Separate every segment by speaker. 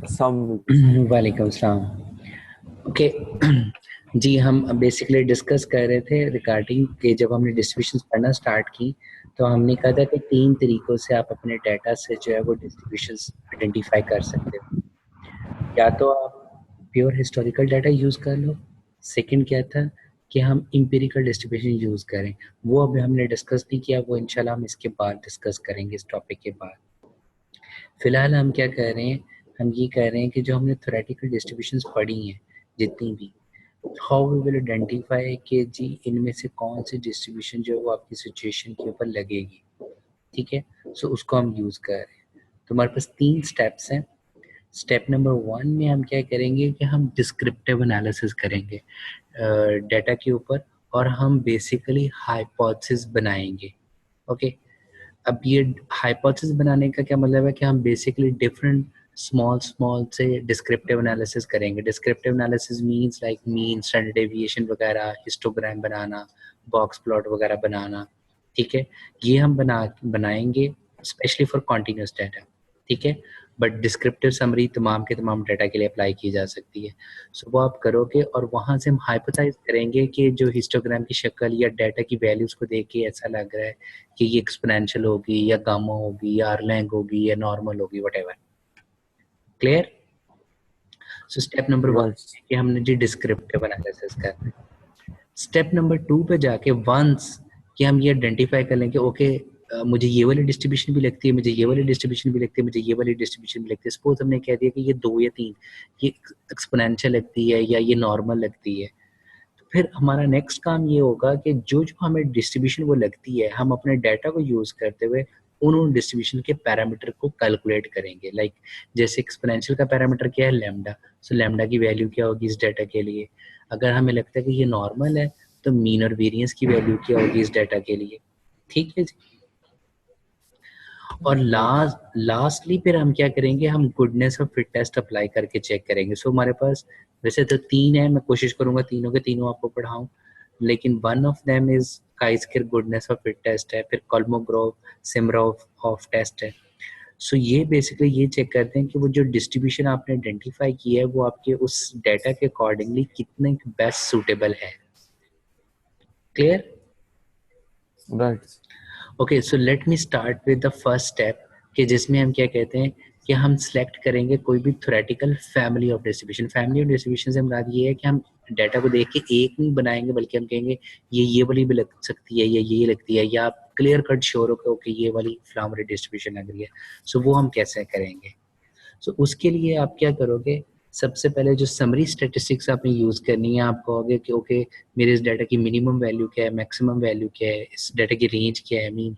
Speaker 1: अस्सलाम।
Speaker 2: वालेकुम सलाम। ओके। जी, हम बेसिकली डिस्कस कर रहे थे रिगार्डिंग कि जब हमने डिस्ट्रीब्यूशंस पढ़ना स्टार्ट की तो हमने कहा था कि 3 तरीकों से आप अपने डाटा से जो है वो डिस्ट्रीब्यूशंस आइडेंटिफाई कर सकते हो। या तो आप प्योर हिस्टोरिकल डाटा यूज़ कर लो, सेकंड क्या था कि हम एम्पिरिकल डिस्ट्रीब्यूशन यूज़ करें। वो अभी हमने डिस्कस नहीं किया, वो इंशाल्लाह हम इसके बाद डिस्कस करेंगे इस टॉपिक के बाद। फिलहाल हम क्या कर रहे हैं, हम ये कह रहे हैं कि जो हमने थ्योरेटिकल डिस्ट्रीब्यूशंस पढ़ी हैं जितनी भी, हाउ वी विल आइडेंटिफाई कि जी इनमें से कौन सी डिस्ट्रीब्यूशन जो है वो आपकी सिचुएशन के ऊपर लगेगी। ठीक है, सो उसको हम यूज़ कर रहे हैं। तो हमारे पास 3 स्टेप्स हैं। स्टेप नंबर 1 में हम क्या करेंगे कि हम डिस्क्रिप्टिव एनालिसिस करेंगे डाटा के ऊपर, और हम बेसिकली हाइपोथेसिस बनाएंगे। ओके। अब ये हाइपोथेसिस बनाने का क्या मतलब है कि हम बेसिकली डिफरेंट स्मॉल स्मॉल से डिस्क्रिप्टिव एनालिसिस करेंगे। Descriptive analysis means like mean, standard deviation वगैरह, हिस्टोग्राम बनाना, बॉक्स प्लॉट वगैरह बनाना। ठीक है, ये हम बनाएंगे स्पेशली फॉर कॉन्टिन्यूस डाटा। ठीक है, बट डिस्क्रिप्टिव समरी तमाम के तमाम डाटा के लिए अप्लाई की जा सकती है। सो वो आप करोगे और वहाँ से हम हाइपोथेसाइज करेंगे कि जो हिस्टोग्राम की शक्ल या डाटा की वैल्यूज को देख के ऐसा लग रहा है कि ये एक्सपोनेंशियल होगी या गामा होगी या अरलैंग होगी या नॉर्मल होगी, whatever. Clear? So step number 1
Speaker 1: yes.
Speaker 2: कि हमने जी डिस्क्रिप्टिव एनालिसिस करना है। स्टेप नंबर 2 पे जाके वंस कि हम ये आइडेंटिफाई कर लेंगे, ओके मुझे ये वाली डिस्ट्रीब्यूशन भी लगती है, मुझे ये वाली डिस्ट्रीब्यूशन भी लगती है, मुझे ये वाली डिस्ट्रीब्यूशन भी लगती है। सपोज हमने कह दिया कि ये 2 या 3 ये एक्सपोनेंशियल लगती है या ये नॉर्मल लगती है। तो फिर हमारा नेक्स्ट काम ये होगा कि जो जो हमें डिस्ट्रीब्यूशन वो लगती है, हम अपने डाटा को यूज़ करते हुए उन डिस्ट्रीब्यूशन के पैरामीटर को कैलकुलेट करेंगे। लाइक जैसे एक्सपोनेंशियल का पैरामीटर क्या है, लैम्डा। सो लैम्डा की वैल्यू क्या होगी इस डाटा के लिए। अगर हमें लगता है कि ये नॉर्मल है तो मीन और वेरिएंस की वैल्यू क्या होगी इस डाटा के लिए। ठीक है जी। और लास्टली फिर हम क्या करेंगे, हम गुडनेस और फिट टेस्ट अप्लाई करके चेक करेंगे। सो हमारे पास वैसे तो 3 है, मैं कोशिश करूंगा तीनों के तीनों आपको पढ़ाऊं, लेकिन one of them is chi square goodness और फिट टेस्ट है, फिर कोलमोग्रोव सिमरोव ऑफ टेस्ट है। सो ये बेसिकली ये चेक करते हैं कि वो जो डिस्ट्रीब्यूशन आपने आइडेंटिफाई किया है वो आपके उस डाटा के अकॉर्डिंगली कितने बेस्ट सूटेबल है। Clear?
Speaker 1: Right.
Speaker 2: Okay, so let me start with the first step कि जिसमें हम क्या कहते हैं कि हम सिलेक्ट करेंगे कोई भी theoretical family of distribution. Family of distribution से मुराद ये है कि हम डाटा को देख के एक नहीं बनाएंगे, बल्कि हम कहेंगे ये वाली भी लग सकती है या ये लगती है, या आप क्लियर कट श्योर हो कि ओके ये वाली फैमिली डिस्ट्रीब्यूशन लग रही है। सो वो हम कैसे करेंगे? सो उसके लिए आप क्या करोगे, सबसे पहले जो समरी स्टैटिस्टिक्स आपने यूज़ करनी है, आप कहोगे कि ओके मेरे इस डाटा की मिनिमम वैल्यू क्या है, मैक्सिमम वैल्यू क्या है, इस डाटा की रेंज क्या है, mean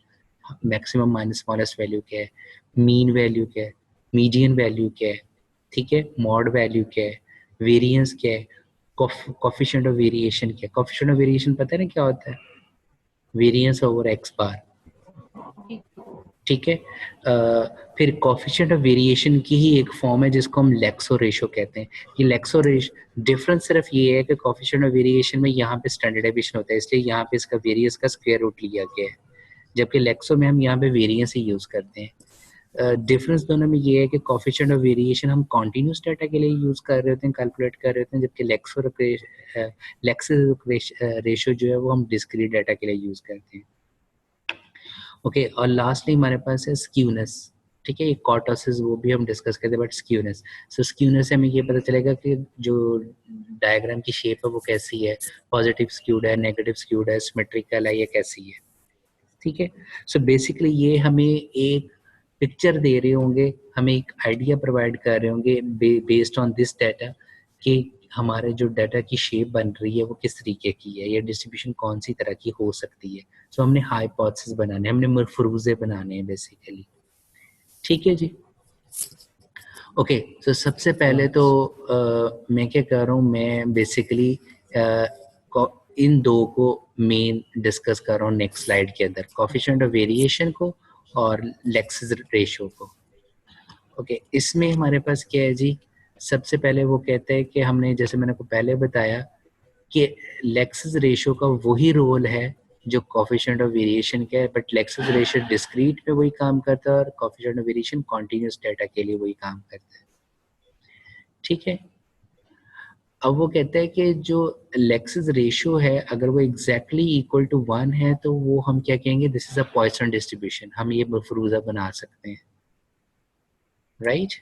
Speaker 2: maximum minus smallest value क्या है, मीन वैल्यू क्या है, मीडियन वैल्यू क्या है, ठीक है, मॉड वैल्यू क्या है, वेरिएंस क्या है, कोफिशिएंट ऑफ वेरिएशन क्या है। कोफिशिएंट ऑफ वेरिएशन पता है ना क्या होता है? वेरिएंस ओवर एक्स बार। ठीक है। फिर कोफिशिएंट ऑफ वेरिएशन की ही एक फॉर्म है जिसको हम लेक्सो रेशो कहते हैं। ये लेक्सो रेशो डिफरेंस सिर्फ ये है कि कोफिशिएंट ऑफ वेरिएशन में यहाँ पे स्टैंडर्ड डेविएशन होता है, इसलिए यहाँ पे इसका वेरियंस का स्क्वायर रूट लिया गया है, जबकि लेक्सो में हम यहाँ पे वेरियंस ही यूज करते हैं। डिफरेंस दोनों में ये है कि कोफिशिएंट ऑफ वेरिएशन हम कॉन्टिन्यूस डाटा के लिए यूज कर रहे होते हैं, कैलकुलेट कर रहे होते हैं, जबकि लेक्सो रेशो जो है वो हम डिस्क्रीट डाटा के लिए यूज करते हैं। ओके, और लास्टली हमारे पास है स्क्यूनेस। ठीक है, ये कॉर्टोसिस वो भी हम डिस्कस करते हैं, बट स्क्यूनेस। सो स्क्यूनेस से हमें ये पता चलेगा कि जो डायग्राम की शेप है वो कैसी है, पॉजिटिव स्क्यूड है, नेगेटिव स्क्यूड है, सिमेट्रिकल है, या कैसी है। ठीक है। सो बेसिकली ये हमें एक पिक्चर दे रहे होंगे, हमें एक आइडिया प्रोवाइड कर रहे होंगे बेस्ड ऑन दिस डाटा कि हमारे जो डाटा की शेप बन रही है वो किस तरीके की है, या डिस्ट्रीब्यूशन कौन सी तरह की हो सकती है। सो हमने हाइपोथेसिस बनाने, हमने मफरूजे बनाने हैं बेसिकली। ठीक है जी। ओके, तो सबसे पहले तो
Speaker 1: यस।
Speaker 2: मैं क्या कर रहा हूँ, मैं बेसिकली इन दो को मेन डिस्कस कर रहा हूँ नेक्स्ट स्लाइड के अंदर, कोफिशिएंट ऑफ वेरिएशन को और लेक्सिस रेशो को। ओके, इसमें हमारे पास क्या है जी, सबसे पहले वो कहते हैं कि हमने जैसे मैंने को पहले बताया कि लेक्सिस रेशो का वही रोल है जो कोफिशिएंट ऑफ वेरिएशन का है, बट लेक्सिस रेशो डिस्क्रीट में वही काम करता है और coefficient of variation continuous data के लिए वही काम करता है। ठीक है। अब वो कहता है कि जो लेक्सिस रेशियो है अगर वो एग्जैक्टली इक्वल टू 1 है तो वो हम क्या कहेंगे, this is a Poisson distribution, हम ये मफरूजा बना सकते हैं, राइट?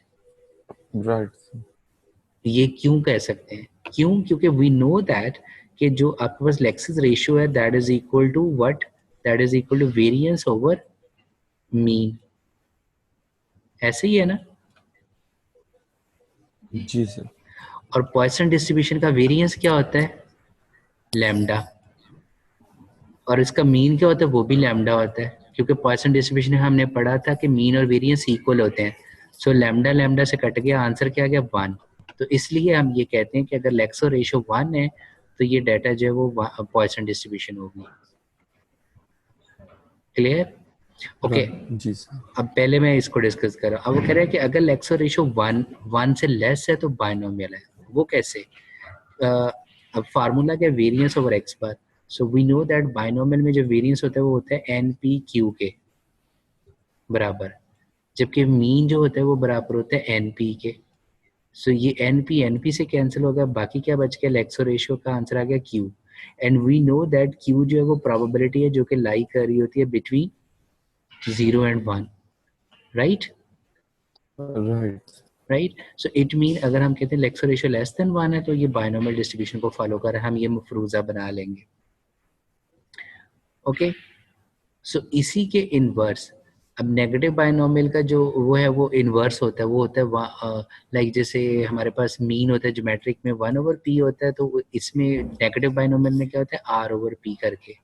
Speaker 1: राइट।
Speaker 2: ये क्यों कह सकते हैं? क्यों? क्योंकि वी नो दैट कि जो आपके पास लेक्सिस रेशियो है that is equal to what, that is equal to variance over mean, ऐसे ही है ना?
Speaker 1: जी सर।
Speaker 2: और पॉइसन डिस्ट्रीब्यूशन का वेरिएंस क्या होता है? लैम्डा। और इसका मीन क्या होता है? वो भी लैम्डा होता है, क्योंकि पॉइसन डिस्ट्रीब्यूशन में हमने पढ़ा था कि मीन और वेरिएंस इक्वल होते हैं। सो लैम्डा लैम्डा से कट गया, आंसर क्या आ गया? 1। तो इसलिए हम ये कहते हैं कि अगर लेक्सो रेशियो 1 है तो ये डाटा जो है वो पॉइसन डिस्ट्रीब्यूशन होगी। क्लियर? ओके।
Speaker 1: राइट। जी सर।
Speaker 2: अब पहले मैं इसको डिस्कस कर रहा हूँ। अब वो कह रहा है कि अगर लेक्सो रेशियो 1 से लेस है तो बायनोमियल है। वो कैसे? अब फार्मूला क्या? Variance over X bar. So we know that binomial में जो वेरिएंस होता है वो होता है एन पी क्यू के बराबर, जबकि मीन जो होता है वो बराबर होता है एन पी के। सो ये एन पी से कैंसिल हो गया, बाकी क्या बच गया? लेक्सो रेशियो का आंसर आ गया Q. And we know that Q जो है वो प्रोबेबिलिटी है जो कि लाई कर रही होती है between 0 and 1, right?
Speaker 1: Right.
Speaker 2: Right. So it mean अगर हम कहते हैं लेक्सो रेशियो लेस देन 1 है तो ये बायनोमियल डिस्ट्रीब्यूशन को फॉलो कर रहा है, हम ये मफरूजा बना लेंगे। ओके। सो इसी के इनवर्स, अब नेगेटिव बायनोमियल का जो वो है वो इनवर्स होता है, वो होता है लाइक जैसे हमारे पास मीन होता है ज्योमेट्रिक में 1/p होता है, तो इसमें नेगेटिव बायनोमियल में क्या होता है? r/p करके।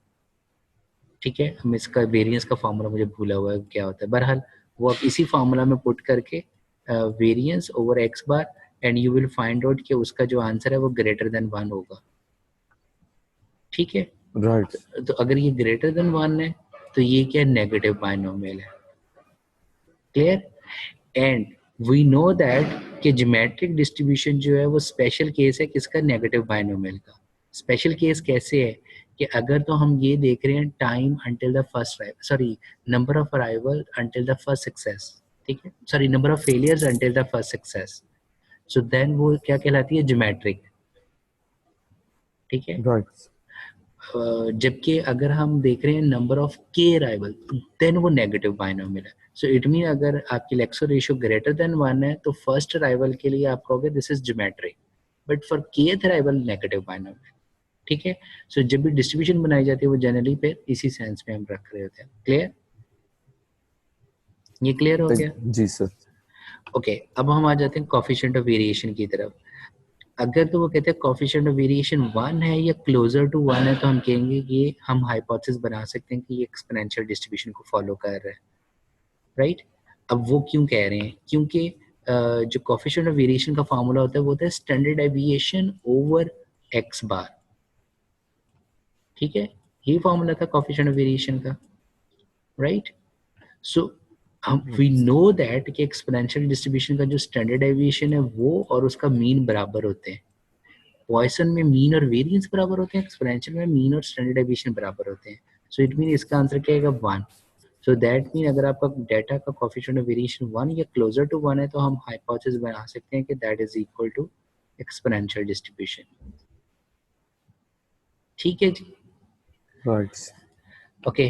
Speaker 2: ठीक है, हम इसका वेरिएंस का फॉर्मूला मुझे भूला हुआ है क्या होता है, बहरहाल वो आप इसी फॉर्मूला में पुट करके variance over X bar and you will find out कि उसका जो आंसर है वो ग्रेटर देन 1 होगा। ठीक है।
Speaker 1: राइट।
Speaker 2: तो अगर ये ग्रेटर देन 1 है तो ये क्या? नेगेटिव बायनोमियल है। Clear? And we know that कि ज्योमेट्रिक डिस्ट्रीब्यूशन जो है वो स्पेशल केस है किसका? नेगेटिव बायनोमियल का। स्पेशल केस कैसे है कि अगर तो हम ये देख रहे हैं time until the first, sorry, number of arrival until the first success, ठीक है, sorry, number of failures until the first success, so then वो क्या कहलाती है? ज्योमेट्रिक। ठीक है।
Speaker 1: राइट।
Speaker 2: जबकि अगर हम देख रहे हैं नंबर ऑफ के अराइवल देन वो नेगेटिव बायनोमियल है। सो इट मीन अगर आपकी लेक्सो रेशियो ग्रेटर देन 1 है तो फर्स्ट अराइवल के लिए आप कहोगे this is geometric, but for kth arrival negative binomial. ठीक है। सो जब भी डिस्ट्रीब्यूशन बनाई जाती है वो जनरली पे इसी सेंस में हम रख रहे होते हैं। क्लियर? ये क्लियर हो गया?
Speaker 1: जी सर।
Speaker 2: ओके। अब हम आ जाते हैं कोफिशिएंट ऑफ वेरिएशन की तरफ। अगर तो वो कहते हैं कोफिशिएंट ऑफ वेरिएशन 1 है या क्लोजर टू 1 है तो हम कहेंगे कि हम हाइपोथेसिस बना सकते हैं कि ये एक्सपोनेंशियल डिस्ट्रीब्यूशन को फॉलो कर रहा है, राइट? अब वो क्यों कह रहे हैं? क्योंकि जो कोफिशिएंट ऑफ वेरिएशन का फार्मूला होता है वो होता है स्टैंडर्ड डेविएशन ओवर एक्स बार। ठीक है, ये फार्मूला था कोफिशिएंट ऑफ वेरिएशन का, राइट? सो हम वी नो दैट कि एक्सपोनेंशियल डिस्ट्रीब्यूशन का जो स्टैंडर्ड डेविएशन है वो और उसका मीन बराबर होते हैं। पॉइसन में मीन और वेरिएंस बराबर होते हैं, एक्सपोनेंशियल में मीन और स्टैंडर्ड डेविएशन बराबर होते हैं। सो इट मीन इसका आंसर क्या आएगा? 1। सो दैट मीन अगर आपका डाटा का कोफिशिएंट ऑफ वेरिएशन 1 या क्लोजर टू 1 है तो हम हाइपोथेसिस बना सकते हैं कि that is equal to exponential distribution. ठीक है जी।
Speaker 1: राइट।
Speaker 2: ओके।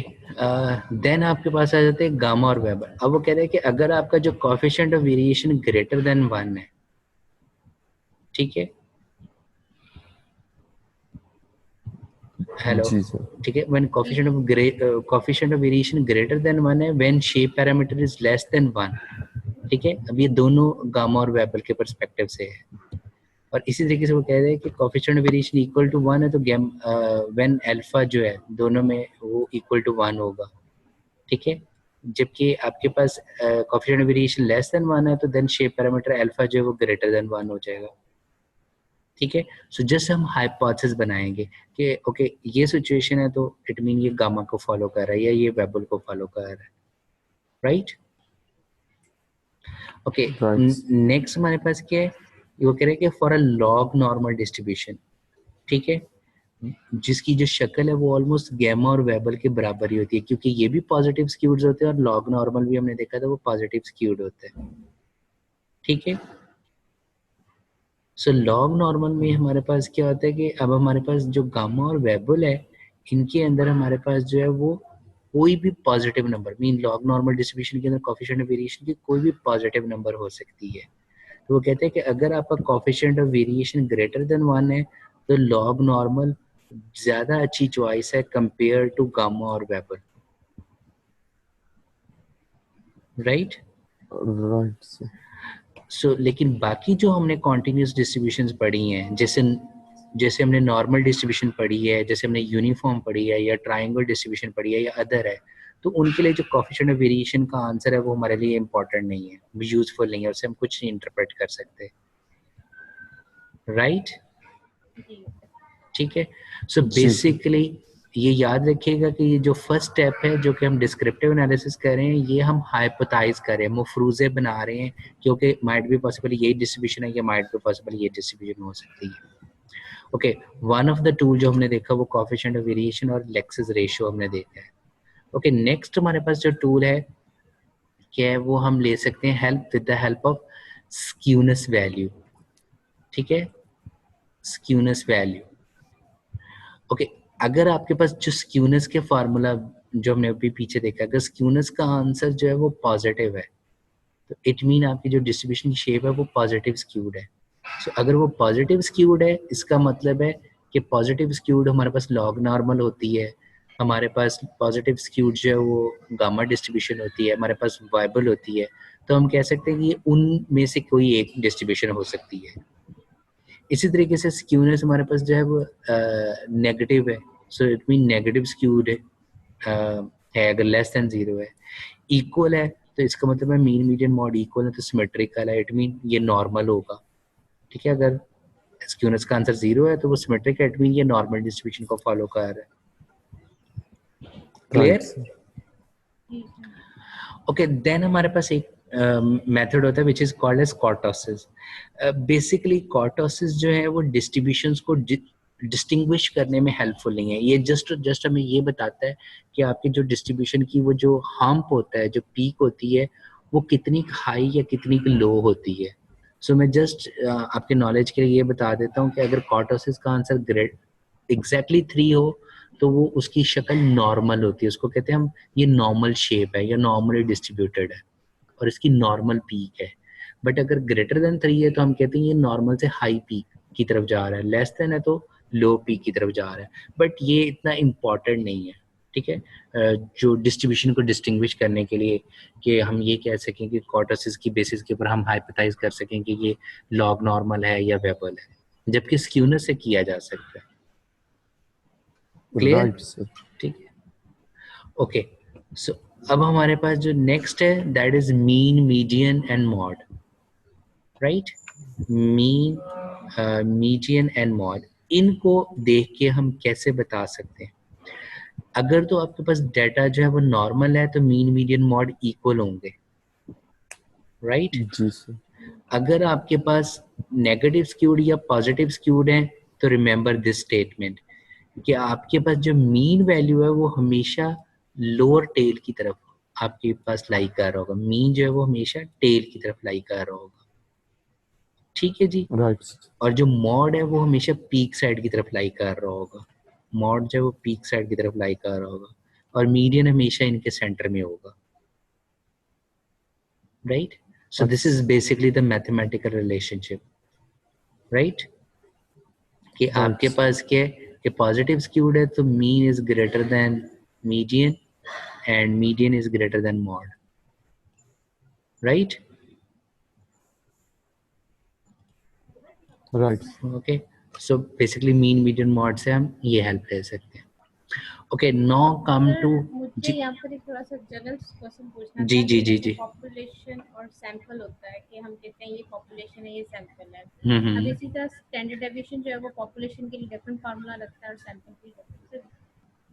Speaker 2: देन आपके पास आ जाते हैं गामा और वेबर। अब वो कह रहे हैं कि अगर आपका जो coefficient of variation greater than 1 है, ठीक है, हेलो,
Speaker 1: जी सर।
Speaker 2: ठीक है, when coefficient of variation greater than 1 है, when shape parameter is less than 1। ठीक है, अब ये दोनों गामा और वेबर के पर्सपेक्टिव से है। और इसी तरीके से वो कह रहे हैं कि coefficient of variation equal to 1 है तो व्हेन अल्फा जो है दोनों में वो इक्वल टू 1 होगा। ठीक है, जबकि आपके पास coefficient of variation less than 1 है तो देन शेप पैरामीटर अल्फा जो है वो ग्रेटर देन 1 हो जाएगा। ठीक है। सो जस्ट हम हाइपोथेसिस बनाएंगे कि ओके ये सिचुएशन है तो इट मीन ये गामा को फॉलो कर रहा है या ये वेबल को फॉलो कर रहा है, राइट? ओके।
Speaker 1: राइट।
Speaker 2: नेक्स्ट हमारे पास क्या है? वो कह रहे हैं कि for a log normal distribution, ठीक है, जिसकी जो शक्ल है वो ऑलमोस्ट गैमा और वेबल के बराबर ही होती है, क्योंकि ये भी पॉजिटिव स्क्यूड होते हैं और लॉग नॉर्मल भी हमने देखा था वो पॉजिटिव स्क्यूड होते हैं। ठीक है। सो लॉग नॉर्मल में हमारे पास क्या होता है कि अब हमारे पास जो गामा और वेबल है, इनके अंदर हमारे पास जो है वो कोई भी positive number, mean log normal distribution के अंदर कोफिशिएंट ऑफ वेरिएशन की कोई भी पॉजिटिव नंबर हो सकती है। तो वो कहते हैं कि अगर आपका coefficient of variation greater than 1 है तो लॉग नॉर्मल ज्यादा अच्छी चॉइस है कंपेयर टू गामा और वेबल, राइट?
Speaker 1: Right, sir.
Speaker 2: सो लेकिन बाकी जो हमने कॉन्टिन्यूस डिस्ट्रीब्यूशंस पढ़ी हैं, जैसे जैसे हमने नॉर्मल डिस्ट्रीब्यूशन पढ़ी है, जैसे हमने यूनिफॉर्म पढ़ी है, या ट्राइंगल डिस्ट्रीब्यूशन पढ़ी है, या अदर है, तो उनके लिए जो कोफिशिएंट ऑफ वेरिएशन का आंसर है वो हमारे लिए इंपॉर्टेंट नहीं है, यूजफुल नहीं है, उससे हम कुछ नहीं इंटरप्रेट कर सकते, राइट? ठीक है। सो
Speaker 1: जी सर।
Speaker 2: बेसिकली ये याद रखिएगा कि ये जो फर्स्ट स्टेप है जो कि हम डिस्क्रिप्टिव एनालिसिस कर रहे हैं, ये हम हाइपोथेसाइज कर रहे हैं, मफरूजे बना रहे हैं, क्योंकि माइट बी पॉसिबल यही डिस्ट्रीब्यूशन है या माइट बी पॉसिबल ये डिस्ट्रीब्यूशन हो सकती है। Okay, one of the tool जो हमने देखा वो कोफिशिएंट ऑफ वेरिएशन और लेक्सिस रेशियो हमने देखा है। ओके, नेक्स्ट हमारे पास जो टूल है क्या है, वो हम ले सकते हैं help with the help of skewness value. ठीक है, स्क्यूनेस वैल्यू। ओके, अगर आपके पास जो स्क्यूनेस के फार्मूला जो हमने अभी पीछे देखा, अगर स्क्यूनेस का आंसर जो है वो पॉजिटिव है तो इट मीन आपकी जो डिस्ट्रीब्यूशन की शेप है वो पॉजिटिव स्क्यूड है। सो अगर वो पॉजिटिव स्क्यूड है, इसका मतलब है कि पॉजिटिव स्क्यूड हमारे पास लॉग नॉर्मल होती है, हमारे पास पॉजिटिव स्क्यूड जो है वो गामा डिस्ट्रीब्यूशन होती है, हमारे पास वाइबल होती है, तो हम कह सकते हैं कि उनमें से कोई एक डिस्ट्रीब्यूशन हो सकती है। इसी तरीके से स्क्यूनेस हमारे पास जो है वो नेगेटिव है, so it mean negative skewed है अगर लेस देन 0 है। इक्वल है तो इसका मतलब है मीन मीडियन मॉड इक्वल है तो सिमेट्रिकल है, इट मीन ये नॉर्मल होगा। ठीक है, अगर स्क्यूनेस का आंसर 0 है तो वो सिमेट्रिक है, इट मीन ये नॉर्मल डिस्ट्रीब्यूशन को फॉलो कर रहा है।
Speaker 1: Right,
Speaker 2: clear?
Speaker 1: sir.
Speaker 2: Okay, then हमारे पास एक मेथड होता है which is called as kurtosis. Basically kurtosis जो है वो डिस्ट्रीब्यूशंस को डिस्टिंग्विश करने में हेल्पफुल नहीं है, ये जस्ट हमें ये बताता है कि आपकी जो डिस्ट्रीब्यूशन की वो जो हम्प होता है, जो पीक होती है, वो कितनी हाई या कितनी लो होती है। सो मैं जस्ट आपके नॉलेज के लिए ये बता देता हूँ कि अगर कॉर्टोसिस का आंसर ग्रेड एग्जैक्टली 3 हो तो वो उसकी शक्ल नॉर्मल होती है, उसको कहते हैं हम ये नॉर्मल शेप है या नॉर्मली डिस्ट्रीब्यूटेड है और इसकी नॉर्मल पीक है। बट अगर ग्रेटर देन 3 है तो हम कहते हैं ये नॉर्मल से हाई पीक की तरफ जा रहा है, लेस देन है तो लो पीक की तरफ जा रहा है, बट ये इतना इम्पॉर्टेंट नहीं है। ठीक है, जो डिस्ट्रीब्यूशन को डिस्टिंग्विश करने के लिए कि हम ये कह सकें कि कॉर्टोसिस की बेसिस के ऊपर हम हाइपोथेसाइज कर सकें कि ये लॉग नॉर्मल है या वेबल है, जबकि स्क्यूनेस से किया जा सकता है। क्लियर?
Speaker 1: Right, sir.
Speaker 2: ठीक है, ओके। सो अब हमारे पास जो नेक्स्ट है that is mean median and mod, right? Mean, median and mod, इनको देख के हम कैसे बता सकते हैं? अगर तो आपके पास डाटा जो है वो नॉर्मल है तो मीन मीडियन मॉड इक्वल होंगे, राइट?
Speaker 1: जी सर।
Speaker 2: अगर आपके पास नेगेटिव स्क्यूड या पॉजिटिव स्क्यूड है तो रिमेंबर दिस स्टेटमेंट कि आपके पास जो मीन वैल्यू है वो हमेशा लोअर टेल की तरफ आपके पास लाई कर रहा होगा, मीन जो है वो हमेशा टेल की तरफ लाई कर रहा होगा। ठीक है जी।
Speaker 1: Right, sir.
Speaker 2: और जो मॉड है वो हमेशा पीक साइड की तरफ लाई कर रहा होगा, मॉड जो है वो पीक साइड की तरफ लाई कर रहा होगा, और मीडियन हमेशा इनके सेंटर में होगा, right? So this is basically the mathematical relationship, right? कि
Speaker 1: Right,
Speaker 2: आपके
Speaker 1: sir.
Speaker 2: पास क्या है कि पॉजिटिव स्क्यूड है तो mean is greater than median and median is greater than mod, right?
Speaker 1: Right.
Speaker 2: Okay, so basically mean median mod से हम ये हेल्प ले सकते हैं। okay, now come to
Speaker 3: मुझे यहाँ पर एक थोड़ा सा जनरल क्वेश्चन पूछना
Speaker 2: जी
Speaker 3: था
Speaker 2: जी
Speaker 3: कि
Speaker 2: जी
Speaker 3: जैसे
Speaker 2: जी
Speaker 3: पॉपुलेशन और सैंपल होता है कि हम कहते हैं ये पॉपुलेशन है ये सैंपल है,
Speaker 2: हम्म
Speaker 3: अब इसी तरह स्टैंडर्ड डेविएशन जो है वो पॉपुलेशन के लिए डिफरेंट फार्मूला लगता है और सैंपल के लिए different,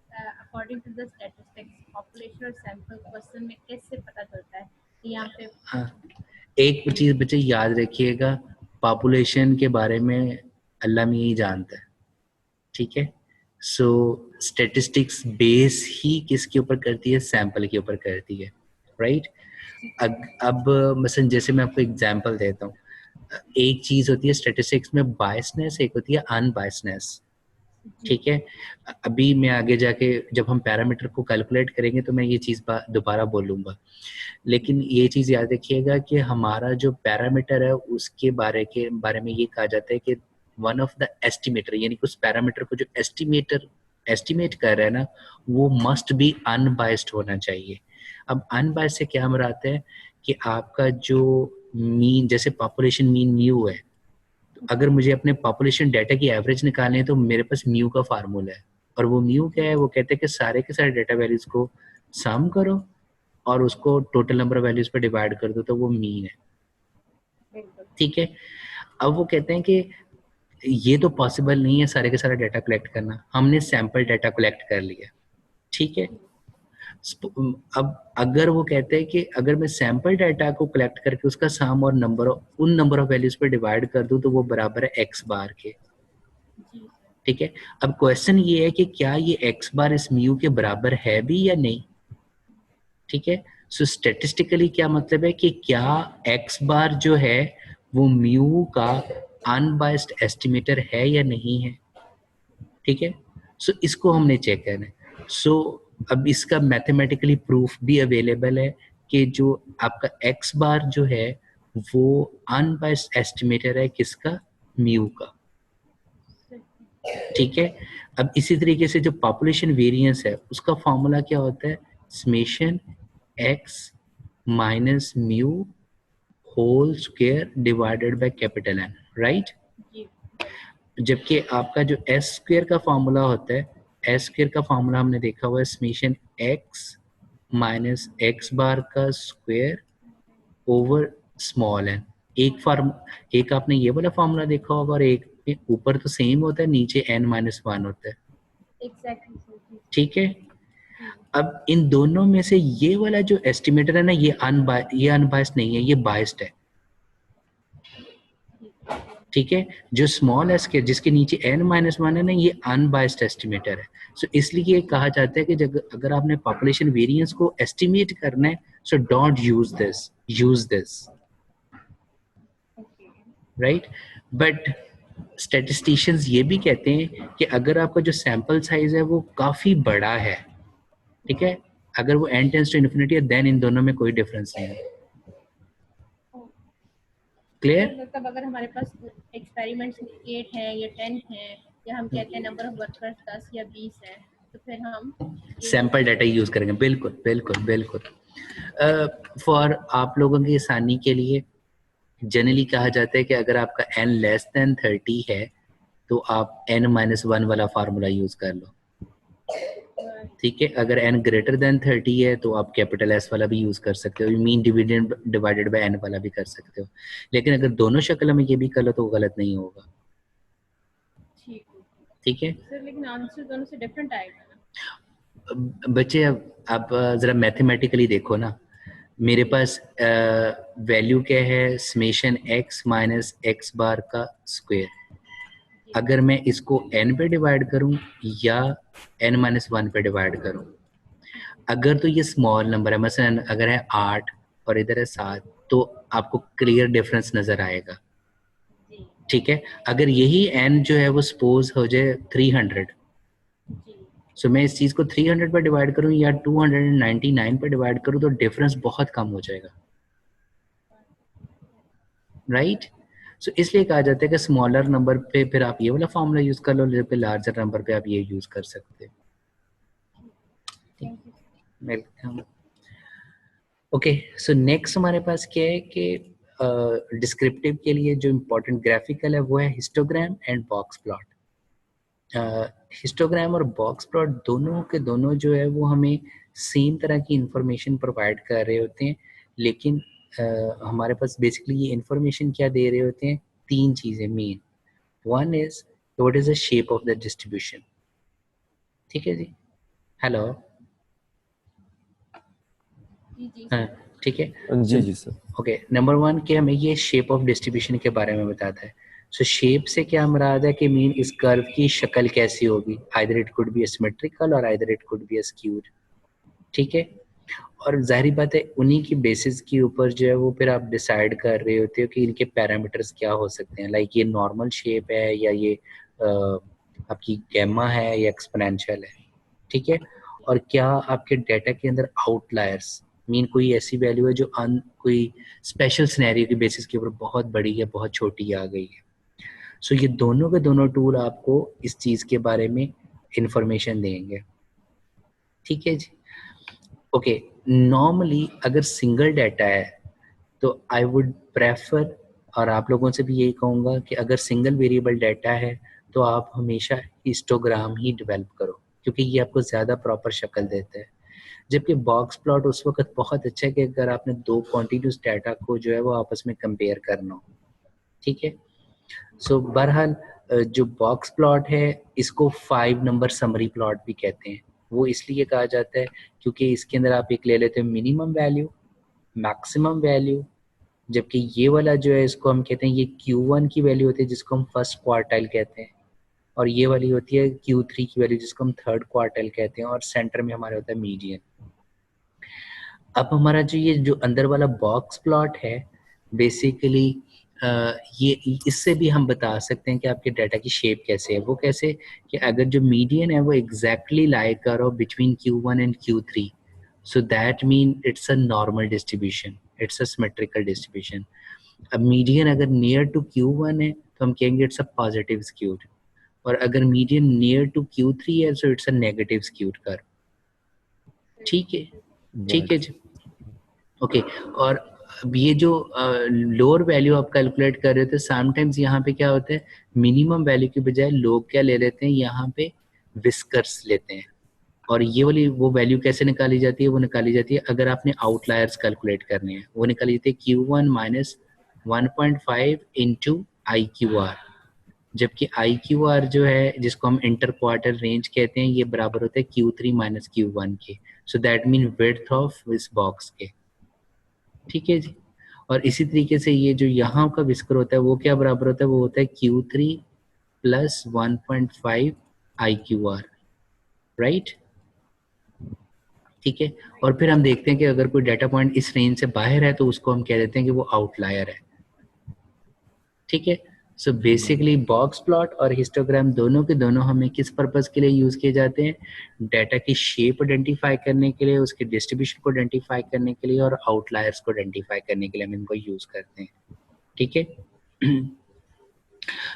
Speaker 3: according to the statistics population और सैंपल क्वेश्चन में कैसे पता चलता है कि यहाँ पे
Speaker 2: हाँ, एक चीज बच्चे याद रखिएगा, पॉपुलेशन के बारे में अल्लाह में ही जानता है, ठीक है? सो स्टैटिस्टिक्स बेस ही किसके ऊपर करती है? सैंपल के ऊपर करती है, राइट? अब मसलन जैसे मैं आपको एग्जांपल देता हूँ, एक चीज होती है स्टैटिस्टिक्स में बायसनेस, एक होती है अनबायसनेस, ठीक है। अभी मैं आगे जाके जब हम पैरामीटर को कैलकुलेट करेंगे तो मैं ये चीज़ दोबारा बोलूँगा, लेकिन ये चीज़ याद रखिएगा कि हमारा जो पैरामीटर है उसके बारे में ये कहा जाता है कि वन ऑफ द एस्टिमेटर, यानी उस पैरामीटर को जो एस्टिमेट कर रहा है ना, वो मस्ट बी अनबाइस्ड होना चाहिए। अब अनबाइस्ड से क्या मराते हैं कि आपका जो मीन, जैसे पॉपुलेशन मीन म्यू है, तो अगर मुझे अपने पॉपुलेशन डाटा की एवरेज निकालनी है तो मेरे पास म्यू का फार्मूला है, और वो म्यू क्या है, वो कहते हैं कि सारे के सारे डाटा वैल्यूज को सम करो और उसको टोटल नंबर ऑफ वैल्यूज पर डिवाइड कर दो, तो वो मीन है,
Speaker 3: बिल्कुल।
Speaker 2: ठीक है। अब वो कहते हैं कि ये तो पॉसिबल नहीं है सारे के सारे डाटा कलेक्ट करना, हमने सैंपल डाटा कलेक्ट कर लिया, ठीक है। अब अगर वो कहते हैं कि अगर मैं सैंपल डाटा को कलेक्ट करके उसका सम और उन नंबर ऑफ वैल्यूज पे डिवाइड कर दूं तो वो बराबर है एक्स बार के,
Speaker 3: जी सर।
Speaker 2: ठीक है। अब क्वेश्चन ये है कि क्या ये एक्स बार इस म्यू के बराबर है भी या नहीं, ठीक है। सो स्टेटिस्टिकली क्या मतलब है कि क्या एक्स बार जो है वो म्यू का अनबाइस्ड एस्टिमेटर है या नहीं है, ठीक है। सो इसको हमने चेक करना है। सो अब इसका मैथमेटिकली प्रूफ भी अवेलेबल है कि जो आपका एक्स बार जो है वो अनबाइस्ड एस्टिमेटर है किसका, म्यू का, ठीक है। अब इसी तरीके से जो पॉपुलेशन वेरिएंस है उसका फॉर्मूला क्या होता है, summation x minus mu whole square divided by capital N, right.
Speaker 3: जी।
Speaker 2: जबकि आपका जो एस स्क्वायर का फॉर्मूला होता है, एस स्क्वायर का फॉर्मूला हमने देखा हुआ है समेशन एक्स माइनस एक्स बार का स्क्वायर ओवर स्मॉल एन। एक आपने ये वाला फॉर्मूला देखा होगा और एक में ऊपर तो सेम होता है, नीचे n माइनस वन होता है,
Speaker 3: एग्जैक्टली सर। जी।
Speaker 2: ठीक है। अब इन दोनों में से ये वाला जो एस्टिमेटर है ना, ये अनबाइस्ड नहीं है, ये बाइस्ड है, ठीक है। जो स्मॉल एस के जिसके नीचे n माइनस वन है ना, ये अनबाइस्ड एस्टिमेटर है। सो इसलिए कहा जाता है कि अगर आपने पॉपुलेशन वेरिएंस को एस्टिमेट करना है, so don't use this,
Speaker 3: okay.
Speaker 2: Right. But statisticians ये भी कहते हैं कि अगर आपका जो सैंपल साइज है वो काफी बड़ा है, ठीक है, अगर वो n टेंड्स टू इन्फिनिटी है, देन इन दोनों में कोई डिफरेंस नहीं है, क्लियर।
Speaker 3: मतलब अगर हमारे पास एक्सपेरिमेंट्स 8 हैं या 10 हैं, या हम कहते हैं नंबर ऑफ वर्कर्स 10 या 20 है, तो फिर हम
Speaker 2: सैंपल डाटा यूज करेंगे, बिल्कुल बिल्कुल बिल्कुल। फॉर आप लोगों की आसानी के लिए जनरली कहा जाता है कि अगर आपका n लेस देन 30 है तो आप n माइनस वन वाला फार्मूला यूज कर लो, ठीक है। अगर n ग्रेटर देन 30 है तो आप कैपिटल S वाला भी यूज कर सकते हो, मीन डिवाइडेड बाय n वाला भी कर सकते हो, लेकिन अगर दोनों शक्ल में ये भी कर लो तो गलत नहीं होगा, ठीक है।
Speaker 3: सर लेकिन आंसर दोनों से डिफरेंट आएगा ना।
Speaker 2: बच्चे अब आप जरा मैथमेटिकली देखो ना, मेरे पास वैल्यू क्या है, समेशन x माइनस एक्स बार का स्क्वायर, अगर मैं इसको n पे डिवाइड करूं या n माइनस वन पे डिवाइड करूं, अगर तो ये स्मॉल नंबर है, मसलन अगर है 8 और इधर है 7, तो आपको क्लियर डिफरेंस नजर आएगा, ठीक है। अगर यही n जो है वो सपोज हो जाए 300, सो मैं इस चीज को 300 पर डिवाइड करूं या 299 पर डिवाइड करूं तो डिफरेंस बहुत कम हो जाएगा, राइट। सो इसलिए कहा जाता है कि स्मॉलर नंबर पे फिर आप ये वाला फॉर्मूला यूज कर लो, जबकि लार्जर नंबर पे आप ये यूज कर सकते हो। ओके, सो नेक्स्ट हमारे पास क्या है कि डिस्क्रिप्टिव के लिए जो इम्पोर्टेंट ग्राफिकल है वो है histogram and box plot. Histogram और बॉक्स प्लॉट दोनों के दोनों जो है वो हमें सेम तरह की इंफॉर्मेशन प्रोवाइड कर रहे होते हैं, लेकिन हमारे पास बेसिकली ये इंफॉर्मेशन क्या दे रहे होते हैं, तीन चीज़ें main. One is what is the shape of the distribution, ठीक है जी, हेलो, हाँ ठीक है
Speaker 1: जी जी सर।
Speaker 2: ओके। नंबर वन कि हमें ये शेप ऑफ डिस्ट्रीब्यूशन के बारे में बताता है। सो शेप से क्या मुराद है कि मीन इस कर्व की शक्ल कैसी होगी, either it could be symmetrical और either it could be skewed, ठीक है। और जाहिर बात है उन्हीं की बेसिस के ऊपर जो है वो फिर आप डिसाइड कर रहे होते हो कि इनके पैरामीटर्स क्या हो सकते हैं, लाइक ये नॉर्मल शेप है या ये आपकी गैमा है या एक्सपोनेंशियल है, ठीक है। और क्या आपके डाटा के अंदर आउटलायर्स मीन कोई ऐसी वैल्यू है जो कोई स्पेशल सिनेरियो की बेसिस के ऊपर बहुत बड़ी या बहुत छोटी आ गई है। सो ये दोनों के दोनों टूल आपको इस चीज़ के बारे में इंफॉर्मेशन देंगे, ठीक है जी। ओके, नॉर्मली अगर सिंगल डाटा है तो आई वुड प्रेफर, और आप लोगों से भी यही कहूँगा कि अगर सिंगल वेरिएबल डाटा है तो आप हमेशा हिस्टोग्राम ही डेवलप करो, क्योंकि ये आपको ज़्यादा प्रॉपर शक्ल देता है। जबकि बॉक्स प्लॉट उस वक्त बहुत अच्छा है कि अगर आपने दो कॉन्टिन्यूस डाटा को जो है वो आपस में कंपेयर करना हो, ठीक है। सो बहरहाल जो बॉक्स प्लॉट है इसको 5 नंबर समरी प्लॉट भी कहते हैं। वो इसलिए कहा जाता है क्योंकि इसके अंदर आप एक ले लेते हैं मिनिमम वैल्यू, मैक्सिमम वैल्यू, जबकि ये वाला जो है इसको हम कहते हैं ये Q1 की वैल्यू होती है जिसको हम फर्स्ट क्वार्टाइल कहते हैं, और ये वाली होती है Q3 की वैल्यू जिसको हम थर्ड क्वार्टाइल कहते हैं, और सेंटर में हमारा होता है मीडियन। अब हमारा जो ये जो अंदर वाला बॉक्स प्लॉट है बेसिकली ये इससे भी हम बता सकते हैं कि आपके डाटा की शेप कैसे है। वो कैसे कि अगर जो मीडियन है वो एग्जैक्टली लाई कर रहा हो between Q1 and Q3, so that mean it's a normal distribution, it's a symmetrical distribution. अब मीडियन अगर नियर टू Q1 है तो हम कहेंगे इट्स अ पॉजिटिव स्क्यूड, और अगर मीडियन नियर टू Q3 है तो इट्स अ नेगेटिव स्क्यूड कर, ठीक है, ठीक है जी। ओके, और अब ये जो लोअर वैल्यू आप कैलकुलेट कर रहे थे, समटाइम्स यहाँ पे क्या होता है मिनिमम वैल्यू की बजाय लोग क्या ले लेते हैं यहाँ पे विस्कर्स लेते हैं, और ये वाली वो वैल्यू कैसे निकाली जाती है, वो निकाली जाती है अगर आपने आउटलायर्स कैलकुलेट करने हैं, वो निकाली जाती है Q1 माइनस 1.5 इंटू IQR, जबकि IQR जो है जिसको हम इंटर क्वार्टर रेंज कहते हैं ये बराबर होता है Q3 माइनस Q1 के, सो दैट मीन विड्थ ऑफ इस बॉक्स के, ठीक है जी। और इसी तरीके से ये जो यहाँ का विस्कर होता है वो क्या बराबर होता है, वो होता है Q3 प्लस 1.5 IQR, राइट, ठीक है। और फिर हम देखते हैं कि अगर कोई डाटा पॉइंट इस रेंज से बाहर है तो उसको हम कह देते हैं कि वो आउटलायर है, ठीक है। सो बेसिकली बॉक्स प्लॉट और हिस्टोग्राम दोनों के दोनों हमें किस पर्पस के लिए यूज किए जाते हैं, डाटा की शेप आइडेंटिफाई करने के लिए, उसके डिस्ट्रीब्यूशन को आइडेंटिफाई करने के लिए, और आउटलायर्स को आइडेंटिफाई करने के लिए हम इनको यूज करते हैं, ठीक है।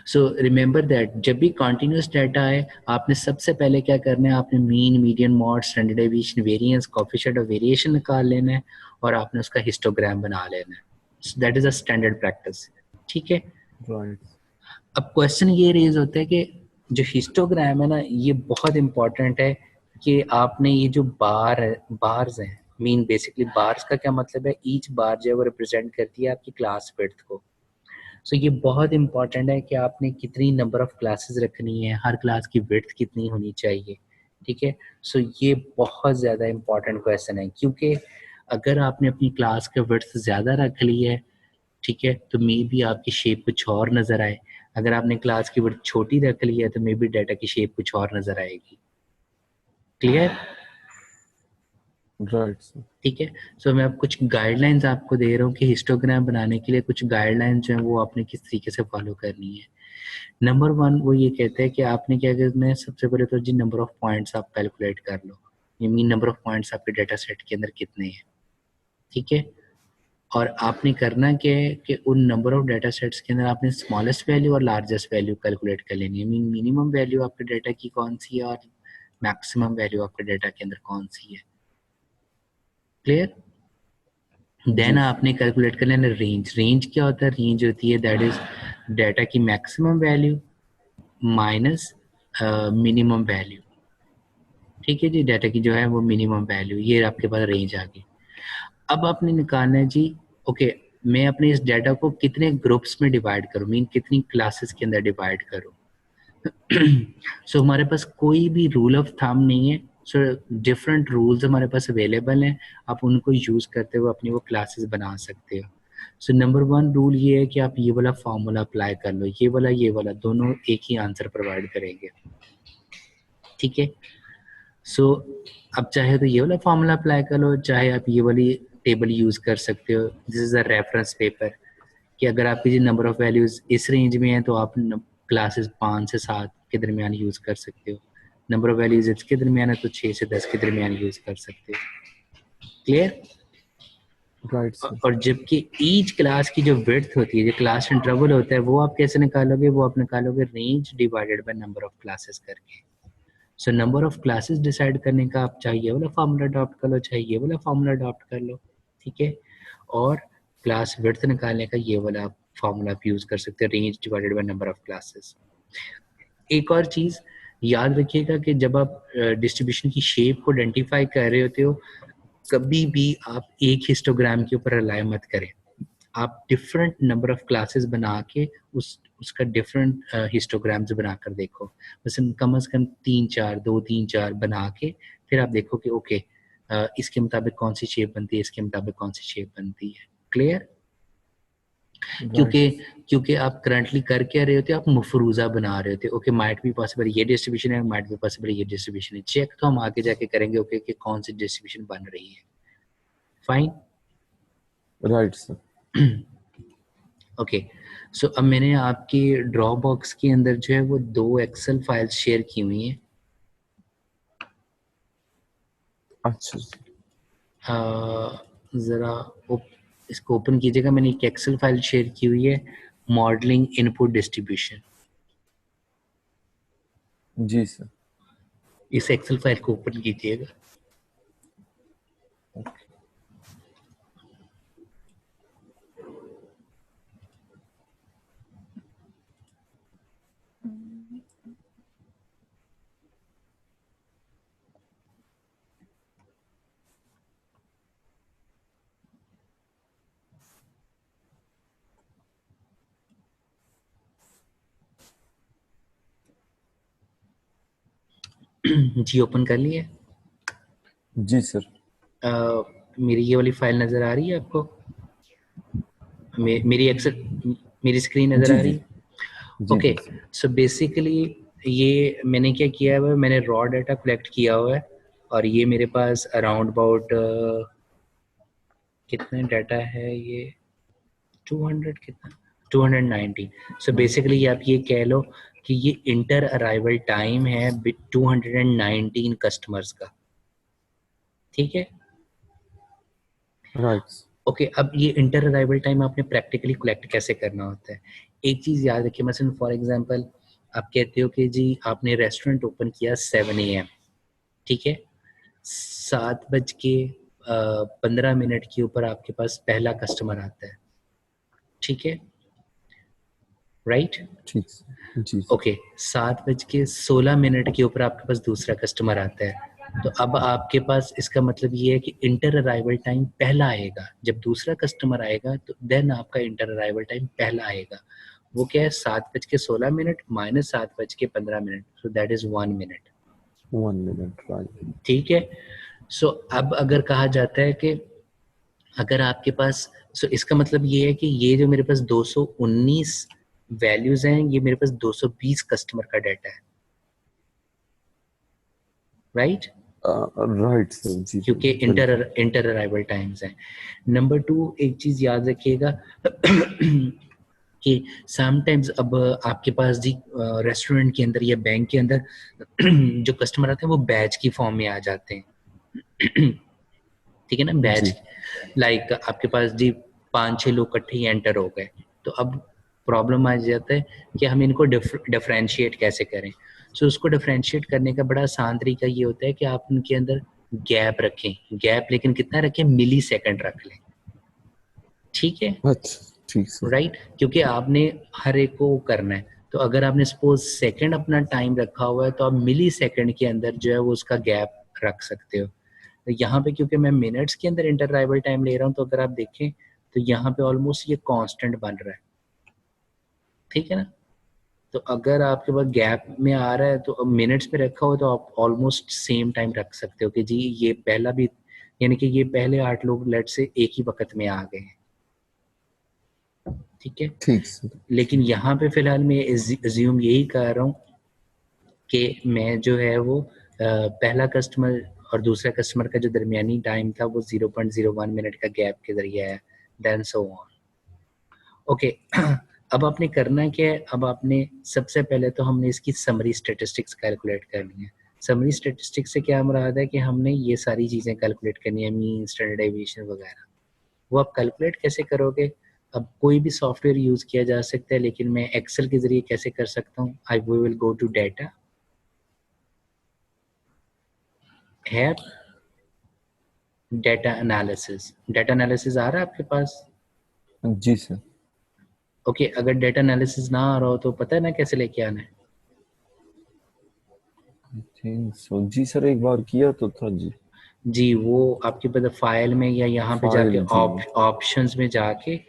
Speaker 2: सो रिमेंबर दैट जब भी कॉन्टिन्यूस डाटा है आपने सबसे पहले क्या करना है, आपने mean, median, mod, standard deviation, variance, coefficient of variation निकाल लेना है और आपने उसका हिस्टोग्राम बना लेना है। So that is a standard practice, ठीक है।
Speaker 1: राइट।
Speaker 2: अब क्वेश्चन ये रेज होता है कि जो हिस्टोग्राम है ना ये बहुत इंपॉर्टेंट है कि आपने ये जो बार्स हैं, मीन बेसिकली बार्स का क्या मतलब है, ईच बार जो है वो रिप्रेजेंट करती है आपकी क्लास विड्थ को। सो ये बहुत इंपॉर्टेंट है कि आपने कितनी नंबर ऑफ क्लासेस रखनी है, हर क्लास की विड्थ कितनी होनी चाहिए, ठीक है। सो ये बहुत ज़्यादा इंपॉर्टेंट क्वेश्चन है, क्योंकि अगर आपने अपनी क्लास का विड्थ ज़्यादा रख ली है, ठीक है, तो मे बी आपकी शेप कुछ और नज़र आए। अगर आपने क्लास की विड्थ छोटी रख ली है तो मे बी डाटा की शेप कुछ और नज़र आएगी, क्लियर,
Speaker 1: राइट सर।
Speaker 2: ठीक है। सो मैं अब कुछ गाइडलाइंस आपको दे रहा हूँ कि हिस्टोग्राम बनाने के लिए कुछ गाइडलाइंस जो है वो आपने किस तरीके से फॉलो करनी है। नंबर 1 वो ये कहते हैं कि आपने क्या करना है, सबसे पहले तो जी नंबर ऑफ पॉइंट्स आप कैलकुलेट कर लो, ये मीन नंबर ऑफ पॉइंट्स आपके डाटा सेट के अंदर कितने हैं, ठीक है। और आपने करना क्या है कि उन नंबर ऑफ डाटा सेट्स के अंदर आपने स्मॉलेस्ट वैल्यू और लार्जेस्ट वैल्यू कैलकुलेट कर लेनी है, मीन मिनिमम वैल्यू आपके डाटा की कौन सी है और मैक्सिमम वैल्यू आपके डाटा के अंदर कौन सी है, क्लियर। देन आपने कैलकुलेट कर लेना रेंज। रेंज क्या होता है, रेंज होती है दैट इज डाटा की maximum value minus minimum value, ठीक है जी, डाटा की जो है वो मिनिमम वैल्यू, ये आपके पास रेंज आ गई। अब आपने निकालना है जी ओके मैं अपने इस डाटा को कितने ग्रुप्स में डिवाइड करूँ, मीन कितनी क्लासेस के अंदर डिवाइड करूँ। सो हमारे पास कोई भी रूल ऑफ थंब नहीं है, सो डिफरेंट रूल्स हमारे पास अवेलेबल हैं, आप उनको यूज करते हुए अपनी वो क्लासेस बना सकते हो। सो नंबर 1 रूल ये है कि आप ये वाला फॉर्मूला अप्लाई कर लो, ये वाला दोनों एक ही आंसर प्रोवाइड करेंगे, ठीक है। सो अब चाहे तो ये वाला फॉर्मूला अप्लाई कर लो, चाहे आप ये वाली टेबल यूज कर सकते हो। This is a reference paper कि अगर आपकी जो नंबर ऑफ वैल्यूज इस रेंज में है तो आप क्लासेस 5 से 7 के दरमियान यूज कर सकते हो, नंबर ऑफ वैल्यूज इसके दरमियान है तो 6 से 10 के दरमियान यूज कर सकते हो। क्लियर?
Speaker 1: Right sir.
Speaker 2: और जबकि ईच क्लास की जो विड्थ होती है, जो क्लास इंटरवल होता है, वो आप कैसे निकालोगे? वो आप निकालोगे range divided by number of classes करके। So number of classes decide करने का आप चाहे ये वाला फार्मूला अडॉप्ट कर लो, चाहे ये वाला फार्मूला अडॉप्ट कर लो, ठीक है। और क्लास विड्थ निकालने का ये वाला फार्मूला आप यूज कर सकते हैं, range divided by number of classes. एक और चीज याद रखिएगा कि जब आप डिस्ट्रीब्यूशन की शेप को आइडेंटिफाई कर रहे होते हो, कभी भी आप एक हिस्टोग्राम के ऊपर रिलाई मत करें। आप डिफरेंट नंबर ऑफ क्लासेस बना के उसका डिफरेंट हिस्टोग्राम्स बनाकर देखो, बस कम से कम 3-4 2-3-4 बना के फिर आप देखो कि ओके इसके मुताबिक कौन सी शेप बनती है, इसके मुताबिक कौन सी शेप बनती है। क्लियर? क्योंकि क्योंकि आप करंटली कर क्या रहे होते हो, आप मफरूजा बना रहे होते हो। ओके माइट भी पॉसिबल ये डिस्ट्रीब्यूशन है, माइट भी पॉसिबल ये डिस्ट्रीब्यूशन है। चेक तो हम आगे जाके करेंगे ओके कि कौन सी डिस्ट्रीब्यूशन बन रही है। फाइन?
Speaker 1: Right sir.
Speaker 2: ओके, सो अब मैंने आपके ड्रॉप बॉक्स के अंदर जो है वो 2 एक्सेल फाइल्स शेयर की हुई हैं।
Speaker 1: अच्छा
Speaker 2: ज़रा इसको ओपन कीजिएगा। मैंने एक एक्सेल फाइल शेयर की हुई है, मॉडलिंग इनपुट डिस्ट्रीब्यूशन।
Speaker 1: जी सर।
Speaker 2: इस एक्सेल फाइल को ओपन कीजिएगा। जी ओपन कर लिए?
Speaker 1: जी सर।
Speaker 2: मेरी ये वाली फाइल नज़र आ रही है आपको? मेरी स्क्रीन नज़र
Speaker 1: जी
Speaker 2: आ रही
Speaker 1: जी
Speaker 2: है?
Speaker 1: जी
Speaker 2: ओके,
Speaker 1: जी सर।
Speaker 2: सो बेसिकली ये मैंने क्या किया है, मैंने रॉ डाटा कलेक्ट किया हुआ है और ये मेरे पास अराउंड अबाउट कितने डाटा है ये 200 कितना 290। सो बेसिकली आप ये कह लो कि ये इंटर अराइवल टाइम है 219 कस्टमर्स का, ठीक है।
Speaker 1: राइट।
Speaker 2: ओके, अब ये इंटर अराइवल टाइम आपने प्रैक्टिकली कलेक्ट कैसे करना होता है? एक चीज़ याद रखिए, मसलन फॉर एग्जांपल आप कहते हो कि जी आपने रेस्टोरेंट ओपन किया 7 AM, ठीक है। 7:15 के ऊपर आपके पास पहला कस्टमर आता है, ठीक है, राइट?
Speaker 1: ठीक सर। जी
Speaker 2: ओके, 7:16 के ऊपर आपके पास दूसरा कस्टमर आता है। तो अब आपके पास इसका मतलब ये है कि इंटर अराइवल टाइम पहला आएगा, जब दूसरा कस्टमर आएगा तो देन आपका इंटर अराइवल टाइम पहला आएगा। वो क्या है 7:16 minus 7:15, so that is 1 minute.
Speaker 1: 1 minute. Right.
Speaker 2: ठीक है। सो अब अगर कहा जाता है कि अगर आपके पास, सो इसका मतलब ये है कि ये जो मेरे पास 219 वैल्यूज हैं, ये मेरे पास 220 कस्टमर का डाटा है, राइट?
Speaker 1: Right sir. जी
Speaker 2: क्योंकि
Speaker 1: बिल्कुल।
Speaker 2: इंटर अराइवल टाइम्स हैं। नंबर 2 एक चीज याद रखिएगा कि समटाइम्स अब आपके पास जी रेस्टोरेंट के अंदर या बैंक के अंदर जो कस्टमर आते हैं वो बैच की फॉर्म में आ जाते हैं ठीक है ना,
Speaker 1: जी
Speaker 2: बैच लाइक आपके पास जी 5-6 लोग इकट्ठे ही एंटर हो गए, तो अब प्रॉब्लम आ जाता है कि हम इनको डिफरेंशिएट कैसे करें। सो उसको डिफरेंशिएट करने का बड़ा आसान तरीका ये होता है कि आप उनके अंदर गैप रखें, गैप लेकिन कितना रखें, मिली सेकेंड रख लें, ठीक है,
Speaker 1: अच्छा ठीक सर।
Speaker 2: राइट? क्योंकि आपने हर एक को करना है, तो अगर आपने सपोज सेकंड अपना टाइम रखा हुआ है तो आप मिली सेकंड के अंदर जो है वो उसका गैप रख सकते हो। तो यहाँ पे क्योंकि मैं मिनट्स के अंदर इंटर अराइवल टाइम ले रहा हूँ, तो अगर आप देखें तो यहाँ पे ऑलमोस्ट ये कांस्टेंट बन रहा है, ठीक है ना। तो अगर आपके पास गैप में आ रहा है तो अब मिनट्स में रखा हो तो आप ऑलमोस्ट सेम टाइम रख सकते हो कि जी ये पहला भी, यानी कि ये पहले 8 लोग लेट से एक ही वक्त में आ गए हैं, ठीक है।
Speaker 1: ठीक सर।
Speaker 2: लेकिन यहाँ पे फिलहाल मैं अज्यूम यही कर रहा हूँ कि मैं जो है वो पहला कस्टमर और दूसरा कस्टमर का जो दरमियानी टाइम था वो 0.01 मिनट का गैप के जरिए है, देन सो ऑन। ओके, अब आपने करना क्या है, अब आपने सबसे पहले तो हमने इसकी समरी स्टैटिस्टिक्स कैलकुलेट करनी है। समरी स्टैटिस्टिक्स से क्या मुराद है कि हमने ये सारी चीज़ें कैलकुलेट करनी है, मीन, स्टैंडर्ड डेविएशन वगैरह। वो आप कैलकुलेट कैसे करोगे? अब कोई भी सॉफ्टवेयर यूज़ किया जा सकता है, लेकिन मैं एक्सेल के ज़रिए कैसे कर सकता हूँ? I will go to data, है डेटा एनालिसिस। डेटा एनालिसिस आ रहा है आपके पास?
Speaker 1: जी सर।
Speaker 2: ओके, अगर डेटा एनालिसिस ना आ रहा हो तो पता है ना कैसे लेके आना है?
Speaker 1: I think so. Ji sir, एक बार किया तो था जी।
Speaker 2: जी, वो आपके पास फाइल में या यहाँ पे जाके
Speaker 1: फाइल जी।
Speaker 2: ऑप्शंस में जाके,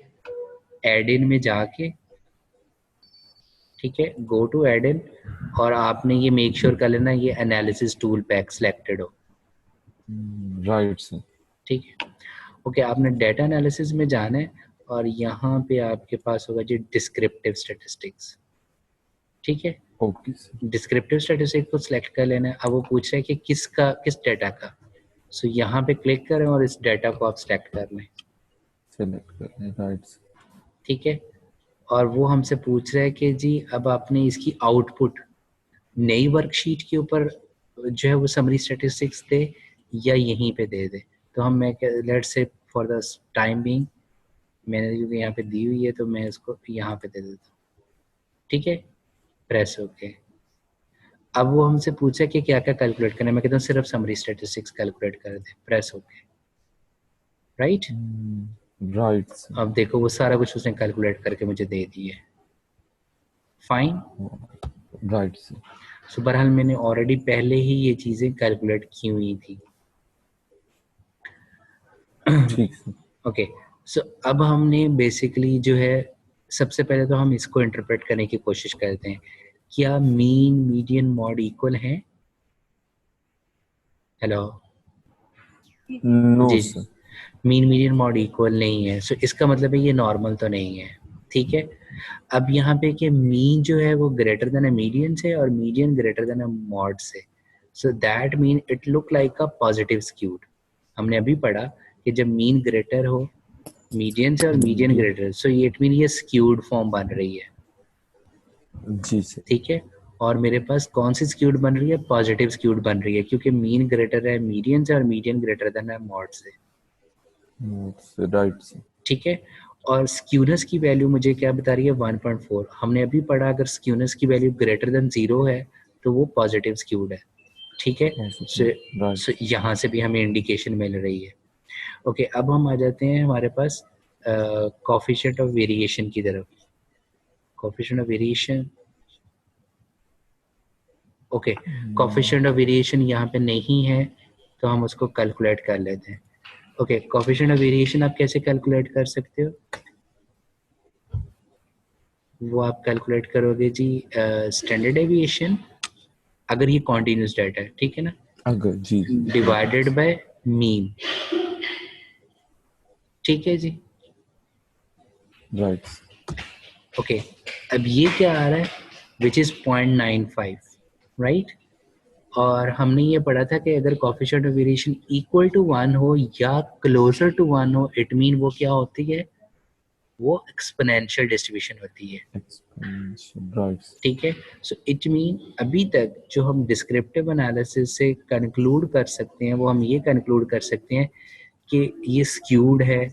Speaker 2: एड इन में जाके, ठीक है, गो टू एड इन, और आपने ये मेक श्योर कर लेना ये एनालिसिस टूल पैक सिलेक्टेड हो।
Speaker 1: Right sir.
Speaker 2: ठीक है, ओके, आपने डेटा एनालिसिस में जाना है और यहाँ पे आपके पास होगा जी डिस्क्रिप्टिव स्टैटिस्टिक्स। ठीक है,
Speaker 1: ओके सर।
Speaker 2: डिस्क्रिप्टिव स्टैटिस्टिक्स को सिलेक्ट कर लेना है। अब वो पूछ रहा है कि किस डेटा का, सो यहाँ पे क्लिक करें और इस डेटा को आप सिलेक्ट कर लें।
Speaker 1: सेलेक्ट कर लें, राइट सर।
Speaker 2: ठीक है, और वो हमसे पूछ रहा है कि जी अब आपने इसकी आउटपुट नई वर्कशीट के ऊपर जो है वो समरी स्टैटिस्टिक्स दे या यहीं पे दे दे। तो हम मैं let's say for the time being मैंने क्योंकि यहाँ पे दी हुई है तो मैं इसको यहाँ पे दे देता हूँ। ठीक है, प्रेस ओके। अब वो हमसे पूछा कि क्या क्या कैलकुलेट करना है, मैं कहता हूँ सिर्फ समरी स्टैटिस्टिक्स कैलकुलेट कर दे, press okay. Right,
Speaker 1: right sir.
Speaker 2: अब देखो वो सारा कुछ उसने कैलकुलेट करके मुझे दे दिया है। Fine,
Speaker 1: right sir.
Speaker 2: सो बहरहाल मैंने ऑलरेडी पहले ही ये चीज़ें कैलकुलेट की हुई थी।
Speaker 1: ठीक सर।
Speaker 2: ओके, सो अब हमने बेसिकली जो है सबसे पहले तो हम इसको इंटरप्रेट करने की कोशिश करते हैं, क्या मीन मीडियन मॉड इक्वल है? हेलो,
Speaker 1: नो
Speaker 2: जी,
Speaker 1: sir.
Speaker 2: Mean median mode equal नहीं है, सो इसका मतलब है ये नॉर्मल तो नहीं है। ठीक है, अब यहाँ पे कि मीन जो है वो ग्रेटर देन अ मीडियन से और median greater than a mode से, so that mean it look like a positive skewed. हमने अभी पढ़ा कि जब मीन ग्रेटर हो मीडियन से और मीडियन ग्रेटर, सो ये इट मीन ये स्क्यूड फॉर्म बन रही है।
Speaker 1: जी सर।
Speaker 2: ठीक है, और मेरे पास कौन सी स्क्यूड बन रही है? पॉजिटिव स्क्यूड बन रही है, क्योंकि मीन ग्रेटर है मीडियन से और मीडियन ग्रेटर देन है मॉड से।
Speaker 1: Right sir.
Speaker 2: ठीक है, और स्क्यूनेस की वैल्यू मुझे क्या बता रही है? 1.4। हमने अभी पढ़ा अगर स्क्यूनेस की वैल्यू ग्रेटर देन 0 है तो वो पॉजिटिव स्क्यूड है। ठीक है, सो यहाँ से भी हमें इंडिकेशन मिल रही है। ओके, अब हम आ जाते हैं हमारे पास कोएफिशिएंट ऑफ वेरिएशन की तरफ। Coefficient of variation, okay, coefficient of variation यहाँ पे नहीं है तो हम उसको कैलकुलेट कर लेते हैं। ओके, कोएफिशिएंट ऑफ वेरिएशन आप कैसे कैलकुलेट कर सकते हो? वो आप कैलकुलेट करोगे जी स्टैंडर्ड डेविएशन, अगर ये कॉन्टिन्यूस डाटा है, ठीक है ना,
Speaker 1: अगर जी
Speaker 2: डिवाइडेड बाय मीन। ठीक है जी,
Speaker 1: राइट।
Speaker 2: ओके, अब ये क्या आ रहा है? Which is 0.95, right. और हमने ये पढ़ा था कि अगर coefficient of variation equal to 1 हो या क्लोजर टू 1 हो, इट मीन वो क्या होती है? वो एक्सपोनेंशियल डिस्ट्रीब्यूशन होती है।
Speaker 1: राइट।
Speaker 2: ठीक है, सो इट मीन अभी तक जो हम डिस्क्रिप्टिव एनालिसिस से कंक्लूड कर सकते हैं वो हम ये कंक्लूड कर सकते हैं कि ये स्क्यूड है,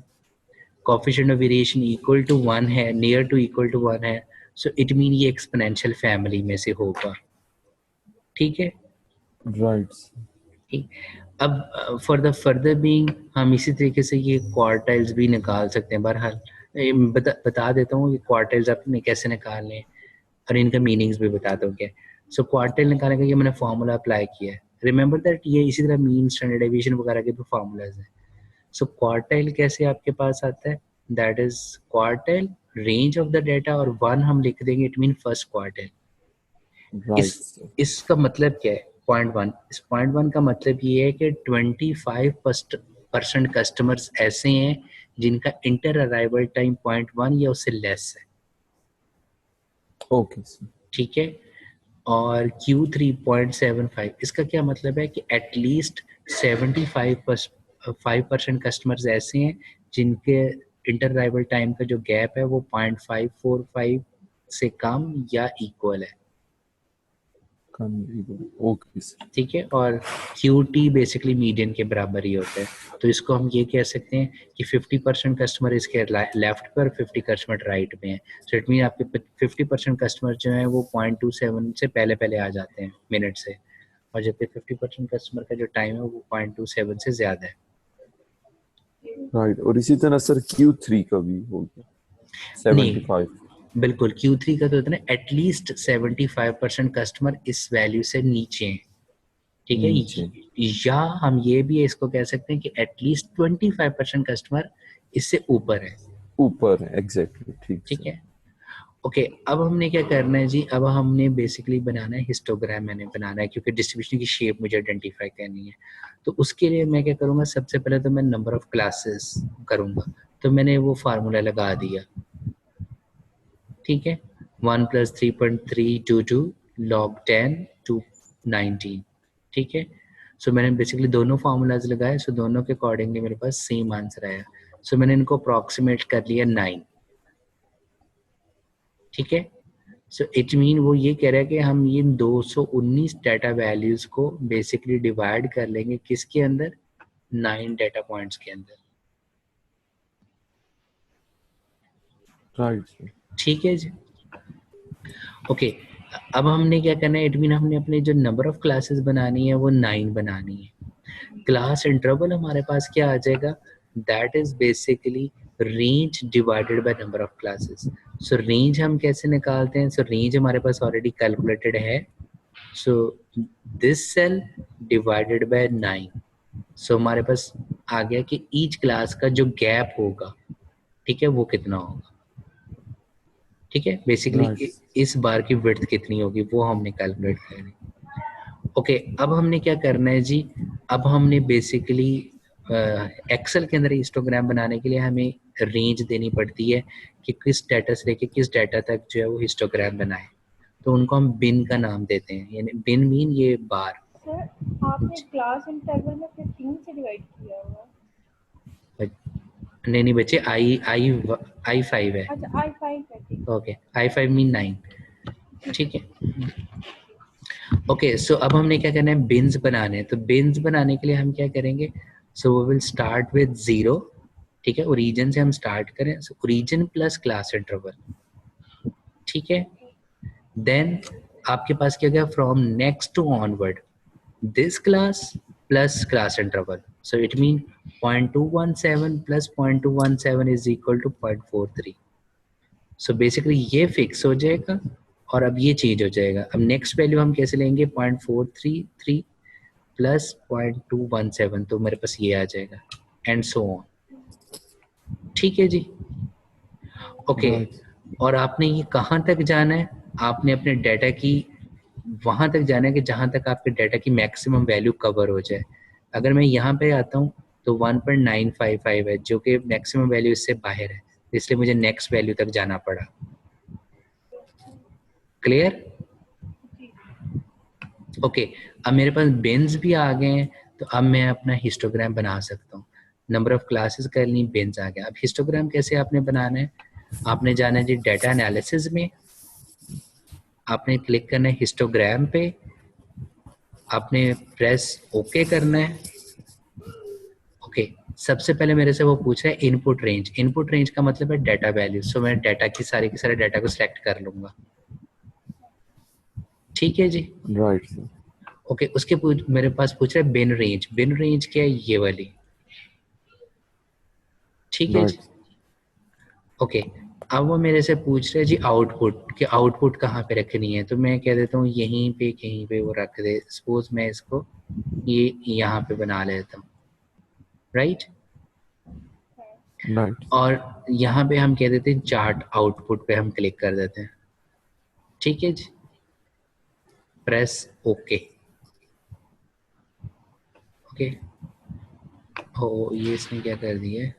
Speaker 2: coefficient of variation equal to 1 है, नियर टू इक्वल टू 1 है, सो इट मीन ये एक्सपोनेंशियल फैमिली में से होगा। ठीक है,
Speaker 1: राइट।
Speaker 2: ठीक। अब फॉर द फर्दर बीइंग हम इसी तरीके से ये क्वार्टाइल्स भी निकाल सकते हैं। बहरहाल बता देता हूँ ये क्वार्टाइल्स आपने कैसे निकालने हैं और इनका मीनिंग्स भी बताता हूँ क्या। सो क्वार्टाइल निकालने का ये मैंने फार्मूला अप्लाई किया है। रिमेंबर दैट ये इसी तरह मीन, स्टैंडर्ड डेविएशन वगैरह के भी फार्मूलाज हैं। सो क्वार्टाइल कैसे आपके पास आता है? That is quartile range of the data, और 1 हम लिख देंगे, इट मीन फर्स्ट क्वार्टाइल। इसका मतलब क्या है? 0.1, इस 0.1 का मतलब ये है कि 25% कस्टमर्स ऐसे हैं जिनका इंटर अराइवल टाइम 0.1 या उससे लेस है।
Speaker 1: Okay sir.
Speaker 2: ठीक है, और Q3 0.75, इसका क्या मतलब है कि एटलीस्ट 75% कस्टमर्स ऐसे हैं जिनके इंटर अराइवल टाइम का जो गैप है वो 0.545 से कम या इक्वल है,
Speaker 1: ओके सर।
Speaker 2: ठीक है। और QT बेसिकली मीडियन के बराबर ही होता है। तो इसको हम ये कह सकते हैं कि 50% कस्टमर इसके लेफ्ट पर, 50 कस्टमर राइट में है। सो इट मीन आपके 50% कस्टमर जो हैं वो 0.27 से पहले पहले आ जाते हैं मिनट से, और जबकि 50% कस्टमर का जो टाइम है वो 0.27 से ज़्यादा है।
Speaker 1: राइट, और इसी तरह सर Q3 का भी हो गया 75।
Speaker 2: बिल्कुल, Q3 का तो इतना एटलीस्ट 75% कस्टमर इस वैल्यू से नीचे हैं, ठीक है।
Speaker 1: नीचे।
Speaker 2: या हम ये भी इसको कह सकते हैं कि एटलीस्ट 25% कस्टमर इससे ऊपर है,
Speaker 1: ऊपर है, एग्जैक्टली, ठीक
Speaker 2: ठीक
Speaker 1: सर।
Speaker 2: है। ओके, अब हमने क्या करना है जी, अब हमने बेसिकली बनाना है हिस्टोग्राम, मैंने बनाना है क्योंकि डिस्ट्रीब्यूशन की शेप मुझे आइडेंटिफाई करनी है। तो उसके लिए मैं क्या करूँगा, सबसे पहले तो मैं नंबर ऑफ क्लासेस करूँगा। तो मैंने वो फार्मूला लगा दिया, ठीक है। 1 + 3.322 log 10 to 19, ठीक है। सो मैंने बेसिकली दोनों फार्मूलाज लगाए, सो दोनों के अकॉर्डिंगली मेरे पास सेम आंसर आया। सो मैंने इनको अप्रॉक्सीमेट कर लिया 9, ठीक है। सो इट मीन वो ये कह रहा है कि हम ये 219 डाटा वैल्यूज को बेसिकली डिवाइड कर लेंगे किसके अंदर, 9 डाटा पॉइंट्स के अंदर,
Speaker 1: राइट सर।
Speaker 2: ठीक है जी। ओके, अब हमने क्या करना है, इट मीन हमने अपने जो नंबर ऑफ क्लासेस बनानी है वो 9 बनानी है। क्लास इंटरवल हमारे पास क्या आ जाएगा, that is basically range divided by number of classes. So range हम कैसे निकालते हैं, सो रेंज हमारे पास ऑलरेडी कैलकुलेटेड है। So this cell divided by 9, so हमारे पास आ गया कि ईच क्लास का जो गैप होगा, ठीक है, वो कितना होगा, ठीक है। Basically
Speaker 1: right.
Speaker 2: इस बार की विड्थ कितनी होगी वो हमने कैलकुलेट करनी। ओके, अब हमने क्या करना है जी, अब हमने बेसिकली एक्सेल के अंदर हिस्टोग्राम बनाने के लिए हमें रेंज देनी पड़ती है कि किस डाटा से लेके किस डाटा तक जो है वो हिस्टोग्राम बनाए। तो उनको हम बिन का नाम देते हैं, यानी बिन मीन ये बार।
Speaker 4: सर आपने क्लास इंटरवल में 15 से डिवाइड किया हुआ।
Speaker 2: नहीं नहीं बच्चे, I5 है।
Speaker 4: अच्छा I5 है, ठीक।
Speaker 2: ओके, I5 मीन 9, ठीक है। ओके, सो अब हमने क्या करना है, बिन्स बनाने हैं। तो बिन्स बनाने के लिए हम क्या करेंगे, so we will start with 0, ठीक है। ओरिजिन से हम स्टार्ट करें, so origin plus class interval, ठीक है। देन आपके पास क्या गया, from next to onward this class plus class interval, so it mean 0.217 plus 0.217 is equal to 0.43। So basically ये फिक्स हो जाएगा और अब ये चेंज हो जाएगा। अब नेक्स्ट वैल्यू हम कैसे लेंगे, 0.433 प्लस 0.217, तो मेरे पास ये आ जाएगा, एंड सो ऑन, ठीक है जी। ओके, और आपने ये कहाँ तक जाना है, आपने अपने डाटा की वहाँ तक जाना है कि जहाँ तक आपके डाटा की मैक्सिमम वैल्यू कवर हो जाए। अगर मैं यहाँ पे आता हूँ तो 1.955 है, जो कि मैक्सिमम वैल्यू इससे बाहर है, इसलिए मुझे नेक्स्ट वैल्यू तक जाना पड़ा। क्लियर? ओके, अब मेरे पास बिन्स भी आ गए हैं, तो अब मैं अपना हिस्टोग्राम बना सकता हूँ। नंबर ऑफ क्लासेस कर ली, बिन्स आ गया। अब हिस्टोग्राम कैसे आपने बनाना है, आपने जाना है जी डाटा एनालिसिस में, आपने क्लिक करना है हिस्टोग्राम पे, आपने प्रेस ओके करना है। ओके, सबसे पहले मेरे से वो पूछ रहा है इनपुट रेंज। इनपुट रेंज का मतलब है डाटा वैल्यू, सो मैं डाटा की सारे डाटा को सिलेक्ट कर लूंगा, ठीक है जी।
Speaker 1: Right sir.
Speaker 2: ओके, उसके मेरे पास पूछ रहा है बिन रेंज। बिन रेंज क्या है, ये वाली, ठीक है जी।
Speaker 1: राइट।
Speaker 2: ओके, अब वो मेरे से पूछ रहे हैं जी आउटपुट, कि आउटपुट कहाँ पे रखनी है। तो मैं कह देता हूँ यहीं पे कहीं पे वो रख दे। सपोज मैं इसको ये यहाँ पे बना लेता हूँ, राइट।
Speaker 1: राइट।
Speaker 2: और यहाँ पे हम कह देते हैं चार्ट आउटपुट पे हम क्लिक कर देते हैं, ठीक है जी। Press okay. ओके, ओ ये इसने क्या कर दिया है,